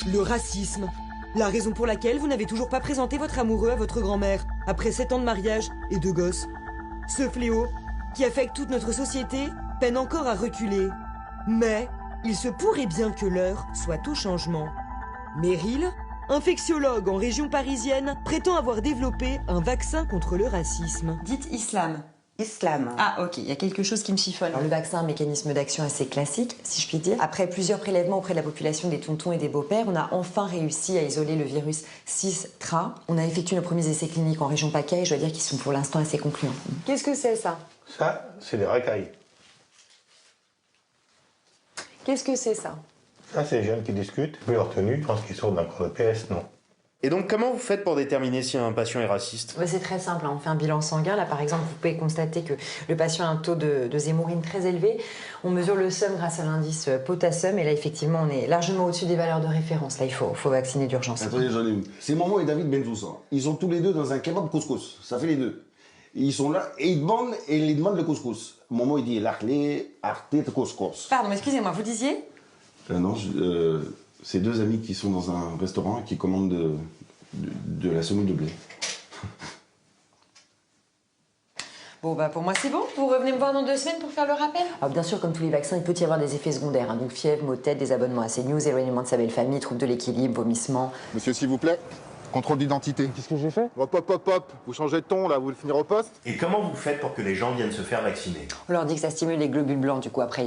Le racisme. La raison pour laquelle vous n'avez toujours pas présenté votre amoureux à votre grand-mère, après 7 ans de mariage et 2 gosses. Ce fléau, qui affecte toute notre société, peine encore à reculer. Mais il se pourrait bien que l'heure soit au changement. Meryl, infectiologue en région parisienne, prétend avoir développé un vaccin contre le racisme. Dites islam. Islam. Ah ok, il y a quelque chose qui me chiffonne. Alors, le vaccin a un mécanisme d'action assez classique, si je puis dire. Après plusieurs prélèvements auprès de la population des tontons et des beaux-pères, on a enfin réussi à isoler le virus 6-Tra. On a effectué nos premiers essais cliniques en région PACA et je dois dire qu'ils sont pour l'instant assez concluants. Qu'est-ce que c'est ça? Ça, c'est des racailles. Qu'est-ce que c'est ça? Ça, c'est les jeunes qui discutent. Puis leur tenue, je pense qu'ils sortent d'un corps de PS, non. Et donc, comment vous faites pour déterminer si un patient est raciste? C'est très simple, on fait un bilan sanguin. Là, par exemple, vous pouvez constater que le patient a un taux de zémourine très élevé. On mesure le seum grâce à l'indice potassium. Et là, effectivement, on est largement au-dessus des valeurs de référence. Là, il faut vacciner d'urgence. Attendez, j'en ai une. C'est Momo et David Benzoussa. Ils sont tous les deux dans un kebab couscous. Ça fait les deux. Ils sont là et ils demandent le couscous. Momo, il dit l'arlé, arté, couscous. Pardon, excusez-moi, vous disiez? Non, c'est 2 amis qui sont dans un restaurant et qui commandent de la semoule de blé. Bon, bah pour moi c'est bon. Vous revenez me voir dans 2 semaines pour faire le rappel? Alors, bien sûr, comme tous les vaccins, il peut y avoir des effets secondaires. Donc fièvre, maux de tête, désabonnement à CNews, éloignement de sa belle famille, troubles de l'équilibre, vomissements. Monsieur, s'il vous plaît, contrôle d'identité. Qu'est-ce que j'ai fait? Hop, vous changez de ton là, vous voulez finir au poste? Et comment vous faites pour que les gens viennent se faire vacciner? On leur dit que ça stimule les globules blancs, du coup après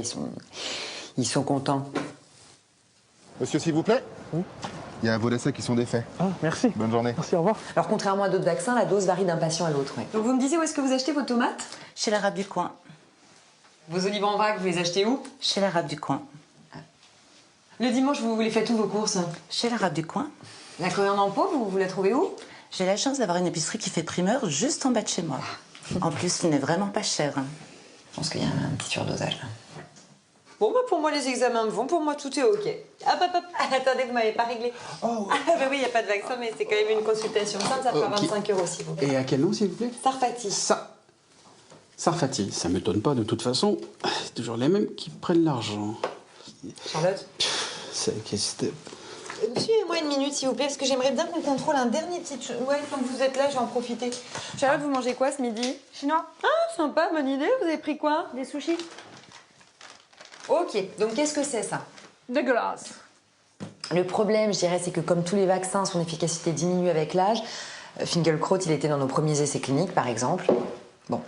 ils sont contents. Monsieur, s'il vous plaît. Il y a vos essais qui sont défaits. Ah, merci. Bonne journée. Merci, au revoir. Alors contrairement à d'autres vaccins, la dose varie d'un patient à l'autre. Ouais. Donc vous me disiez où est-ce que vous achetez vos tomates? Chez l'arabe du coin. Vos olives en vrac, vous les achetez où? Chez l'arabe du coin. Le dimanche, vous les faites où vos courses? Chez l'arabe du coin. La coriandre en pot, vous la trouvez où? J'ai la chance d'avoir une épicerie qui fait primeur juste en bas de chez moi. En plus, il n'est vraiment pas cher. Je pense qu'il y a un petit surdosage là. Bon, bah pour moi, les examens me vont. Pour moi, tout est OK. Hop. Attendez, vous m'avez pas réglé. Oh. Ah, bah oui, il n'y a pas de vaccin, mais c'est quand même une consultation simple. Ça fera 25 €, s'il vous plaît. Et à quel nom, s'il vous plaît? Sarfati. Sarfati. Ça m'étonne pas, de toute façon. C'est toujours les mêmes qui prennent l'argent. Charlotte? Suivez-moi une minute, s'il vous plaît, parce que j'aimerais bien qu'on contrôle un dernier petit... Ouais, tant que vous êtes là, je vais en profiter. Charlotte, vous mangez quoi ce midi? Chinois. Ah, sympa, bonne idée. Vous avez pris quoi? Des sushis. OK, donc qu'est-ce que c'est, ça? Dégueulasse. Le problème, je dirais, c'est que comme tous les vaccins, son efficacité diminue avec l'âge. Finkielkraut, il était dans nos premiers essais cliniques, par exemple. Bon.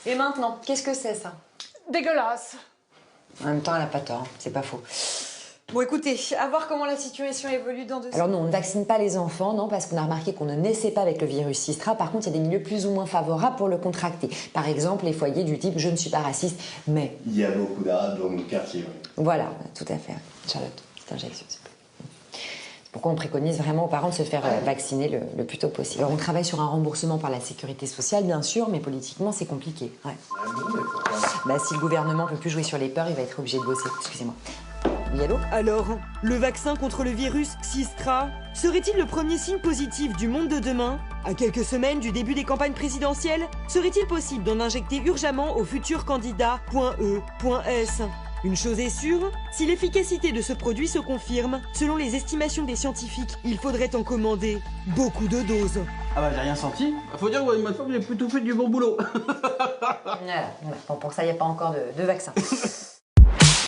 Et maintenant, qu'est-ce que c'est, ça? Dégueulasse. En même temps, elle n'a pas tort, c'est pas faux. Bon, écoutez, à voir comment la situation évolue dans 2 semaines. Alors non, on ne vaccine pas les enfants, non, parce qu'on a remarqué qu'on ne naissait pas avec le virus Sistra. Par contre, il y a des milieux plus ou moins favorables pour le contracter. Par exemple, les foyers du type « je ne suis pas raciste, mais… » Il y a beaucoup d'arabes dans mon quartier. Voilà, tout à fait. Charlotte, petite injection, s'il vous plaît. C'est pourquoi on préconise vraiment aux parents de se faire vacciner le plus tôt possible. Alors on travaille sur un remboursement par la sécurité sociale, bien sûr, mais politiquement, c'est compliqué. Ouais. Si le gouvernement ne peut plus jouer sur les peurs, il va être obligé de bosser. Excusez-moi. Oui, allô? Alors, le vaccin contre le virus Sistra serait-il le premier signe positif du monde de demain? À quelques semaines du début des campagnes présidentielles, serait-il possible d'en injecter urgemment au futur candidat .E.S? Une chose est sûre, si l'efficacité de ce produit se confirme, selon les estimations des scientifiques, il faudrait en commander beaucoup de doses. Ah bah j'ai rien senti. Faut dire que ma femme, j'ai plutôt fait du bon boulot. Voilà. Bon, pour ça, il n'y a pas encore de vaccin.